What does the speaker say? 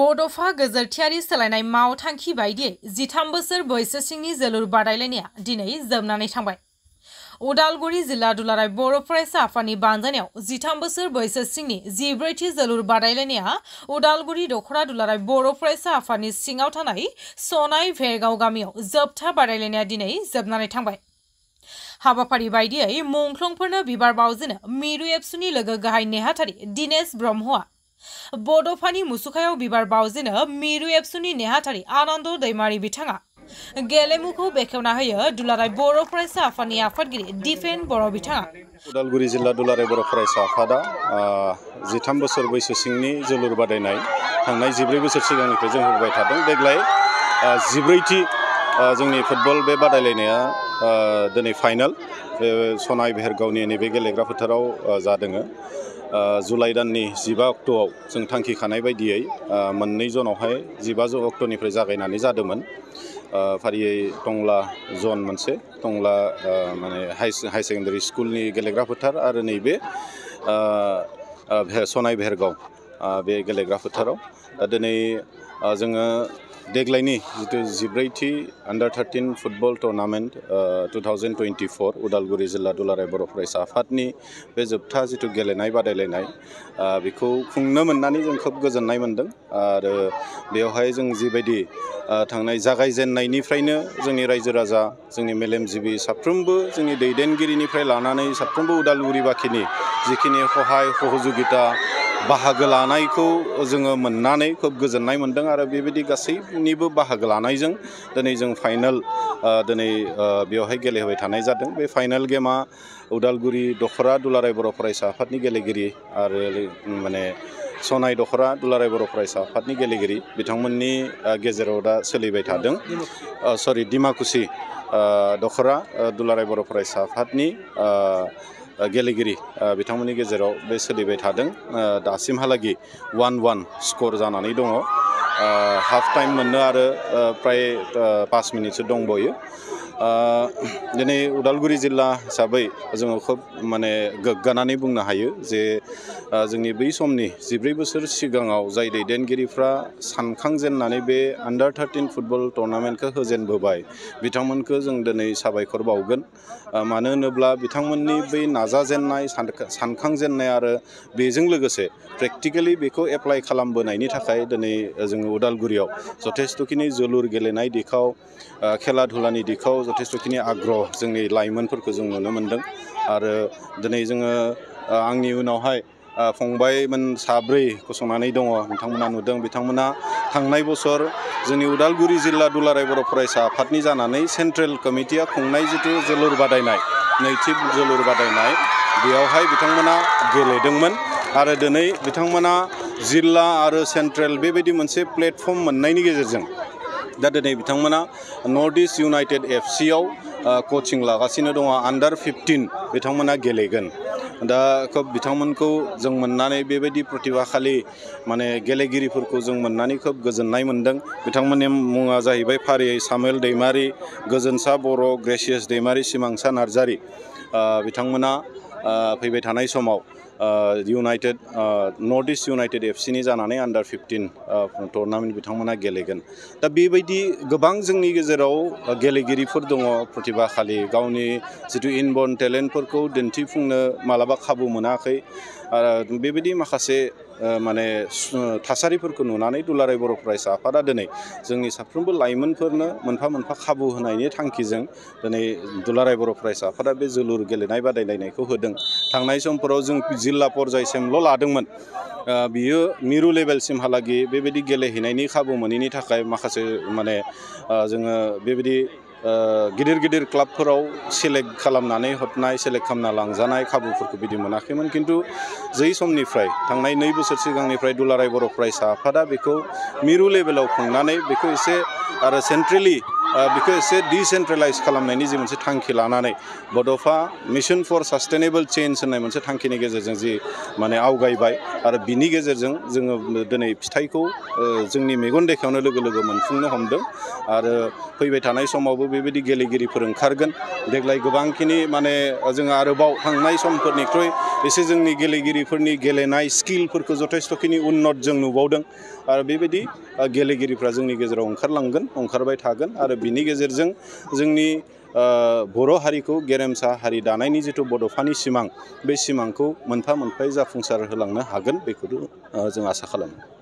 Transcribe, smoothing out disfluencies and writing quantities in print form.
बड'फा गेजेरथियारि सोलायनाय मावथांखि बायदियै 13 बोसोर बैसो सिंनि जोलुर बादायलायनाया दिनै जोबनानै थांबाय। उदालगुरि जिल्ला दुलाराय बर' फरायसा आफादनि बानजायनायाव 13 बोसोर बैसो सिंनि 14थि जोलुर बादायलायनाया उदालगुरि दखरा दुलाराय बर' फरायसा आफादनि सिङाव थानाय सनाय भेरगाव गामियाव जोबथा बादायलायनाया दिनै जोबनानै थांबाय। हाबाफारि बायदियै मुंख्लंफोरनो बिबार बावजेनो मिरु एबसुनि लोगो गाहाय नेहाथारि दिनेश ब्रह्मआ बड'फानि मुसुखायाव बिबार बावजेनो मिरु एबसुनि नेहाथारि आनन्द दैमारी बिथाङा गेलेमुखौ बेखेवना होयो दुलाराय बर' फरायसा आफादनि आफादगिरि दिपेन बर' बिथाङा। उदालगुरि जिल्ला दुलाराय बर' फरायसा आफादा 13 बोसोर बैसो सिंनि जोलुर बादायनाय थांनाय 14 बोसोर सिगांनिफ्राय जों होबाय थादों। देग्लाय 14थि जोंनि फुटबल बे बादायलायनाया दिनै फाइनाल सनाय भेरगावनि नैबे गेलेग्रा फोथाराव जादों। जुलाइ दाननि 15 अक्ट'आव जों थांखि खानाय बायदियै मोननै जनावहाय 15 अक्ट'निफ्राय जागायनानै जादोंमोन। फारियै टंला जन मोनसे टंला माने हाई सेकेन्डारि स्कुलनि गेलेग्रा फोथार आरो नैबे सनाय भेरगाव बे गेलेग्रा फोथाराव दा दिनै जोङो देग्लायनि जिथु 14थि आन्डार 13 फुटबल टुर्नामेन्ट 2024 उदालगुरि जिल्ला दुलाराय बर' फरायसा आफादनि बे जोबथा जिथु गेलेनाय बादायलायनाय बेखौ खुंनो मोननानै जों खोब गोजोननाय मोनदों। आरो बेवहाय जों जिबायदि थांनाय जागायजेननायनिफ्रायनो जोंनि रायजो राजा जोंनि मेलेमजिबि साफ्रोमबो जोंनि दैदेनगिरिनिफ्राय लानानै साफ्रोमबो उदालगुरि बाखिनि जिखिनि सहाय सहजुगिता बाहागो लानायखौ जोङो मोननानै खोब गोजोननाय मोनदों। आरो बेबायदि गासैनिबो बाहागो लानायजों दिनै जों फाइनाल दिनै बेवहाय गेलेहोबाय थानाय जादों। बे फाइनाल गेमा उदालगुरि दखरा दुलाराय बर' फरायसा आफादनि गेलेगिरि आरो माने सनाय दखरा दुलाराय बर' फरायसा आफादनि गेलेगिरि बिथांमोननि गेजेराव दा सोलिबाय थादों। डिमाकुसि दखरा दुलाराय बर' फरायसा आफादनि गेलेगिरि बिथांमोननि गेजेराव बे सोलिबाय थादों। दासिमहालागि 1-1 स्कर जानानै दङ। हाफ टाइम मोननो आरो प्राय 5 मिनिटसो दंबावो। दिनै उदालगुरि जिल्ला हिसाबै जोङो खोब माने गोग्गानानै बुंनो हायो जे जोंनि बै समनि 14 बोसोर सिगाङाव जाय दैदेनगिरिफ्रा सानखांजेननानै बे आन्डार 13 फुटबल टुर्नामेन्टखौ होजेनबोबाय बिथांमोनखौ जों दिनै साबायखर बावगोन। मानो होनोब्ला बिथांमोननि बै नाजाजेननाय सानखांजेननाय आरो बेजों लोगोसे प्रेक्टिकेलि बेखौ एप्लाइ खालामबोनायनि थाखाय दिनै जोङो उदालगुरियाव जथेस्थ'खिनि जोलुर गेलेनाय दिखाव खेला धुलानि दिखाव जथेस्थ'खिनि आग्रह जोंनि लाइमोनफोरखौ जों नुनो मोनदों। आरो दिनै जोङो आंनि उनावहाय फंबायमोन साब्रै गसंनानै दङ बिथांमोना नुदों। बिथांमोना थांनाय बोसोर जोंनि उदालगुरि जिल्ला दुलाराय बर' फरायसा आफादनि जानानै सेन्ट्रेल कमिटिया खुंनाय जिथु जोलुर बादायनाय नैथि जोलुर बादायनाय बेयावहाय बिथांमोना गेलेदोंमोन। आरो दिनै बिथांमोना जिल्ला आरो सेन्ट्रेल बेबायदि मोनसे प्लेटफर्म मोननायनि गेजेरजों दा दिनै बिथांमोना नर्थ इस्ट इउनाइटेड एफसिआव कचिं लागासिनो दङ। आन्डार 15 बिथांमोना गेलेगोन। दा खोब बिथांमोनखौ जों मोननानै बेबायदि प्रतिभाशाली माने गेलेगिरिफोरखौ जों मोननानै खोब गोजोननाय मोनदों। बिथांमोननि मुङा जाहैबाय फारियै सामुएल दैमारी, गोजोनसा बर', ग्रेसियास दैमारी, सिमांसा नार्जारी। बिथांमोना फैबाय थानाय समाव इउनाइटेड नर्थ इस्ट इउनाइटेड एफसिनि जानानै आन्डार 15 टुर्नामेन्ट बिथांमोना गेलेगोन। दा बेबायदि गोबां जोंनि गेजेराव गेलेगिरिफोर दङ प्रतिभाशाली गावनि जिथु इनबर्न टेलेन्टफोरखौ दिन्थिफुंनो मालाबा खाबु मोनाखै। बेबायदि माखासे माने थासारिफोरखौ नुनानै दुलाराय बर' फरायसा आफादा दिनै जोंनि साफ्रोमबो लाइमोनफोरनो मोनफा मोनफा खाबु होनायनि थांखिजों दिनै दुलाराय बर' फरायसा आफादा बे जोलुर गेलेनाय बादायलायनायखौ होदों। थांनाय समफोराव जों जिल्ला पर्यायसिमल' लादोंमोन। बियो मिरु लेभेलसिमहालागि बेबायदि गेलेहैनायनि खाबु मोनैनि थाखाय माखासे माने जोङो बेबायदि गिदिर गिदिर क्लाबफोराव सेलेक्ट खालामनानै हरनाय सेलेक्ट खालामना लांजानाय खाबुफोरखौ बिदि मोनाखैमोन। खिन्थु जै समनिफ्राय थांनाय 2 बोसोर सिगांनिफ्राय दुलाराय बर' फरायसा आफादा बेखौ मिरु लेभेलाव खुंनानै बेखौ एसे आरो सेन्ट्रेलि बेखौ एसे डिसेन्ट्रेलाइज खालामनायनि जि मोनसे थांखि लानानै बड'फा मिशन फर सास्टेनेबल चेन्ज होननाय मोनसे थांखिनि गेजेरजों जि माने आवगायबाय आरो बिनि गेजेरजों जोङो दिनै फिथाइखौ जोंनि मेगन देखायावनो लोगो लोगो मोनफुंनो हमदों। आरो फैबाय थानाय समावबो बेबायदि गेलेगिरिफोर ओंखारगोन। देग्लाय गोबांखिनि माने जोङो आरोबाव थांनाय समफोरनिख्रुइ एसे जोंनि गेलेगिरिफोरनि गेलेनाय स्किलफोरखौ जथेस्थ'खिनि उन्नत जों नुबावदों। आरो बेबायदि गेलेगिरिफ्रा जोंनि गेजेराव ओंखारबाय थागोन आरो बिनि गेजेरजों जोंनि बर' हारिखौ गेरेमसा हारि दानायनि जिथु बड'फानि सिमां बे सिमांखौ मोनफा मोनफायै जाफुंसार होलांनो हागोन बेखौ जों आसा खालामो।